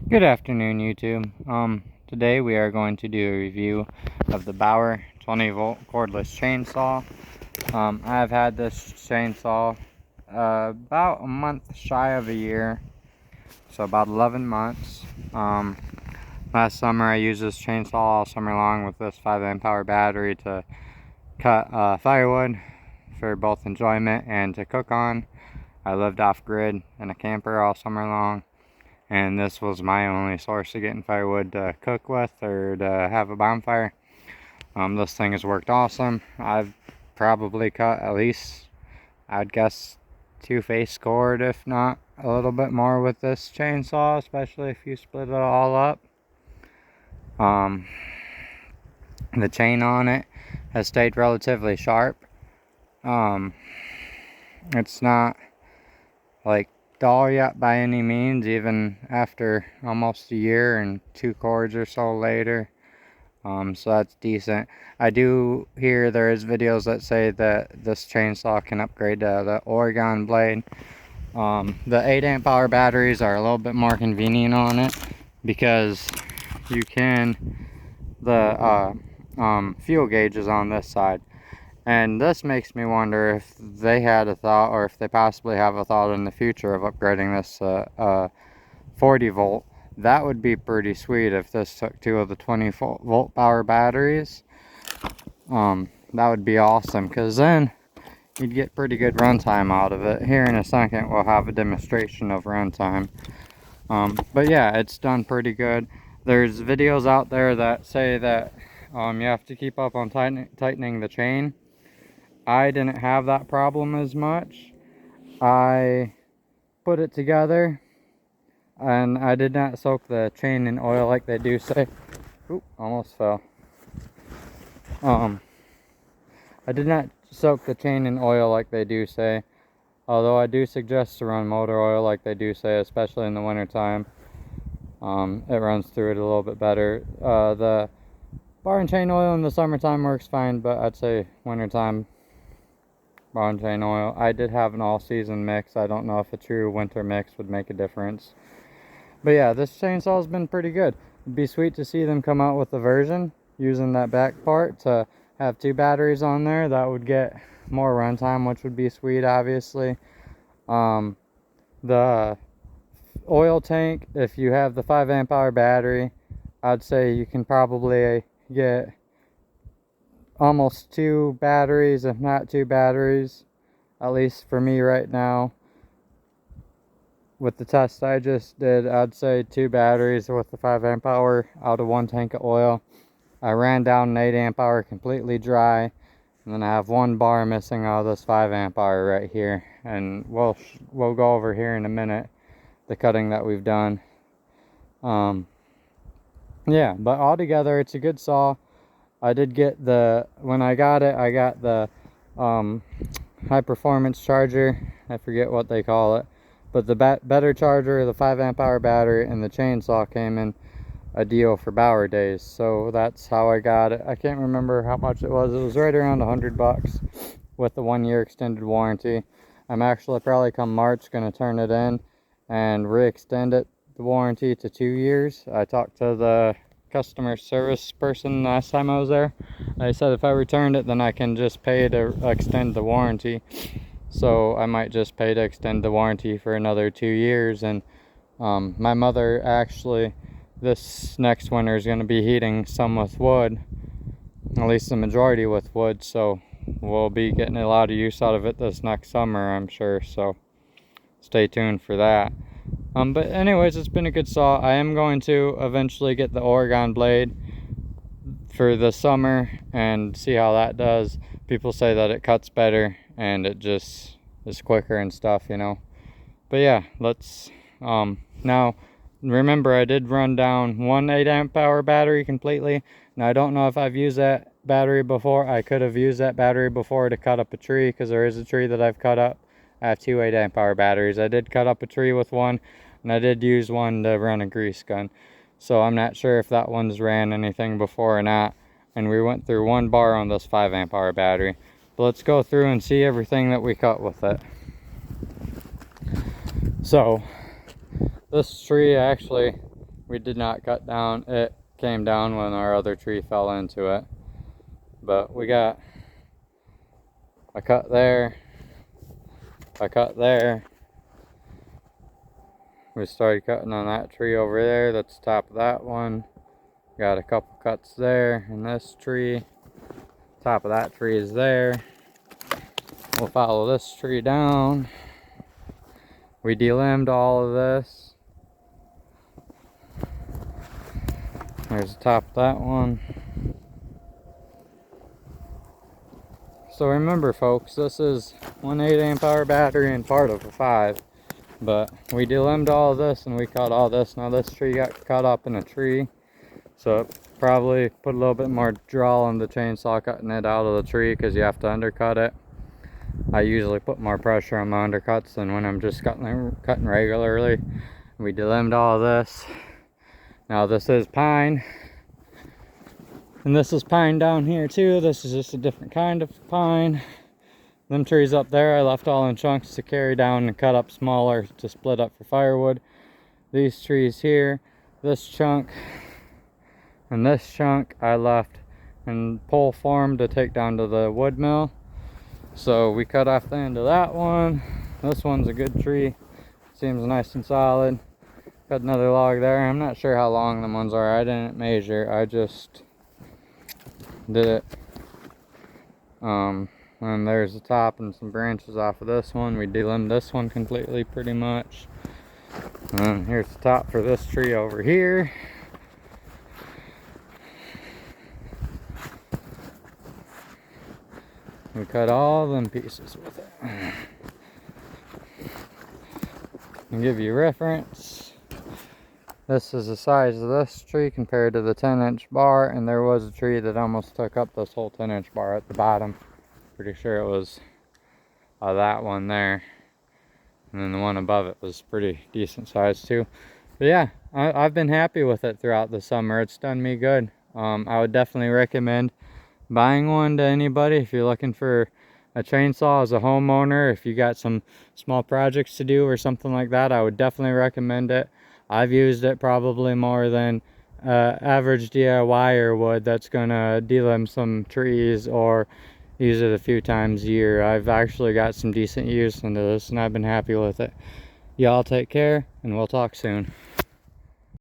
Good afternoon, YouTube. Today we are going to do a review of the Bauer 20-volt cordless chainsaw. I've had this chainsaw about a month shy of a year, so about 11 months. Last summer I used this chainsaw all summer long with this 5 amp hour battery to cut firewood for both enjoyment and to cook on. I lived off-grid in a camper all summer long, and this was my only source of getting firewood to cook with or to have a bonfire. This thing has worked awesome. I've probably cut at least, I'd guess, 2 face cord, if not a little bit more, with this chainsaw, especially if you split it all up. The chain on it has stayed relatively sharp. It's not like dull yet by any means, even after almost a year and 2 cords or so later. So that's decent. I do hear there is videos that say that this chainsaw can upgrade to the Oregon blade. The 8 amp hour batteries are a little bit more convenient on it because you can, the fuel gauge is on this side. And this makes me wonder if they had a thought, or if they possibly have a thought in the future of upgrading this 40 volt. That would be pretty sweet if this took 2 of the 20 volt power batteries. That would be awesome, because then you'd get pretty good runtime out of it. Here in a second we'll have a demonstration of runtime. But yeah, it's done pretty good. There's videos out there that say that you have to keep up on tightening the chain. I didn't have that problem as much. I put it together and I did not soak the chain in oil like they do say. Oop, almost fell. I did not soak the chain in oil like they do say, although I do suggest to run motor oil like they do say, especially in the winter time. It runs through it a little bit better. The bar and chain oil in the summertime works fine, but I'd say wintertime, bar and chain oil. I did have an all-season mix. I don't know if a true winter mix would make a difference. But yeah, this chainsaw has been pretty good. It'd be sweet to see them come out with a version using that back part to have 2 batteries on there. That would get more runtime, which would be sweet, obviously. The oil tank, if you have the 5 amp hour battery, I'd say you can probably get almost 2 batteries, if not 2 batteries, at least for me right now. With the test I just did, I'd say 2 batteries with the 5 amp hour out of 1 tank of oil. I ran down an 8 amp hour completely dry, and then I have 1 bar missing out of this 5 amp hour right here, and we'll go over here in a minute the cutting that we've done. Yeah, but altogether it's a good saw. I did get when I got it, I got the high performance charger. I forget what they call it, but the better charger, the 5 amp hour battery, and the chainsaw came in a deal for Bauer days, so that's how I got it. I can't remember how much it was. It was right around $100 with the 1-year extended warranty. I'm actually probably come March going to turn it in and re-extend it, the warranty, to 2 years. I talked to the customer service person last time I was there. They said if I returned it, then I can just pay to extend the warranty. So I might just pay to extend the warranty for another 2 years. And my mother actually, this next winter, is going to be heating some with wood, at least the majority with wood, so we'll be getting a lot of use out of it this next summer, I'm sure, so stay tuned for that. But anyways, it's been a good saw. I am going to eventually get the Oregon blade for the summer and see how that does. People say that it cuts better and it just is quicker and stuff, you know. But yeah, let's now remember, I did run down 1 8 amp hour battery completely. Now I don't know if I've used that battery before. I could have used that battery before to cut up a tree, because there is a tree that I've cut up. I have 2 8 amp hour batteries. I did cut up a tree with one, and I did use one to run a grease gun. So I'm not sure if that one's ran anything before or not. And we went through 1 bar on this 5 amp hour battery. But let's go through and see everything that we cut with it. So this tree, actually, we did not cut down. It came down when our other tree fell into it. But we got a cut there, a cut there. We started cutting on that tree over there. That's the top of that one. Got a couple cuts there in this tree. Top of that tree is there. We'll follow this tree down. We delimbed all of this. There's the top of that one. So remember folks, this is one 8 amp hour battery and part of a 5. But we delimbed all of this and we cut all this. Now this tree got cut up in a tree. So it probably put a little bit more draw on the chainsaw cutting it out of the tree because you have to undercut it. I usually put more pressure on my undercuts than when I'm just cutting regularly. We delimbed all of this. Now this is pine. And this is pine down here too. This is just a different kind of pine. Them trees up there I left all in chunks to carry down and cut up smaller to split up for firewood. These trees here, this chunk, and this chunk I left in pole form to take down to the wood mill. So we cut off the end of that one. This one's a good tree. Seems nice and solid. Got another log there. I'm not sure how long them ones are. I didn't measure. I just did it. And there's the top and some branches off of this one. We delimbed this one completely pretty much. And then here's the top for this tree over here. We cut all them pieces with it. And give you reference. This is the size of this tree compared to the 10-inch bar, and there was a tree that almost took up this whole 10-inch bar at the bottom. Pretty sure it was that one there. And then the one above it was pretty decent size too. But yeah, I've been happy with it throughout the summer. It's done me good. I would definitely recommend buying one to anybody if you're looking for a chainsaw as a homeowner. If you got some small projects to do or something like that, I would definitely recommend it. I've used it probably more than average DIYer would that's gonna delimb some trees or use it a few times a year. I've actually got some decent use into this and I've been happy with it. Y'all take care and we'll talk soon.